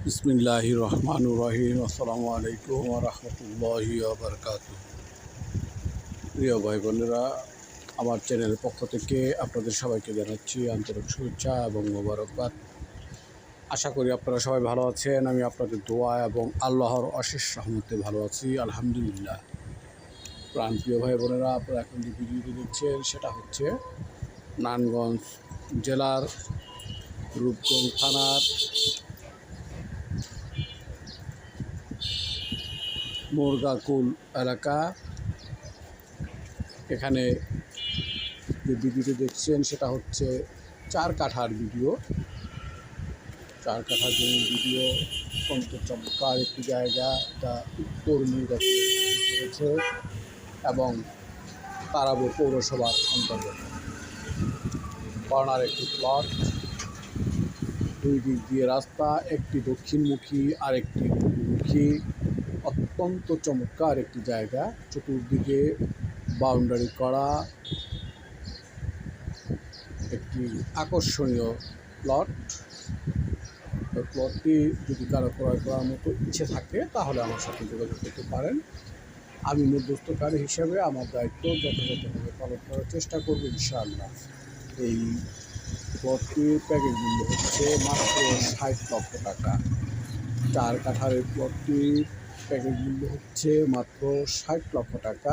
বিসমিল্লাহির রহমানির রহিম। আসসালামু আলাইকুম ওয়া রাহমাতুল্লাহি ওয়া বারাকাতুহু। প্রিয় ভাই বোনেরা, আমার চ্যানেলের পক্ষ থেকে আপনাদের সবাইকে জানাচ্ছি আন্তরিক শুভেচ্ছা এবং মোবারকবাদ। আশা করি আপনারা সবাই ভালো আছেন। আমি আপনাদের দোয়া এবং আল্লাহর অশেষ রহমতে ভালো আছি, আলহামদুলিল্লাহ। প্রাণপ্রিয় ভাই বোনেরা, আপনারা এখন যে ভিডিওটি দেখছেন সেটা হচ্ছে নারায়ণগঞ্জ জেলার রূপগঞ্জ থানার মুরগাকুল এলাকা। এখানে যে ভিডিওটি দেখছেন সেটা হচ্ছে 4 কাঠার ভিডিও। 4 কাঠা জমির ভিডিও, অত্যন্ত চমৎকার একটি জায়গা, যা উত্তর মুরগাকুল রয়েছে এবং তারাপুর পৌরসভার অন্তর্গত। কর্নার একটি প্লট, 2 দিক দিয়ে রাস্তা, একটি দক্ষিণমুখী আর একটি পূর্বমুখী। অত্যন্ত চমৎকার একটি জায়গা, চতুর্দিকে বাউন্ডারি করা একটি আকর্ষণীয় প্লট। এই প্লটটি যদি কারো ক্রয় করার মতো ইচ্ছে থাকে তাহলে আমার সাথে যোগাযোগ করতে পারেন। আমি মধ্যস্থকারী হিসেবে আমার দায়িত্ব যথাযথভাবে পালন করার চেষ্টা করব ইনশাআল্লাহ। এই প্লটটির প্যাকেজ মূল্য হচ্ছে মাত্র 60 লক্ষ টাকা। 4 কাঠার এই প্লটটির প্যাকেজ মূল্য হচ্ছে মাত্র 60 লক্ষ টাকা।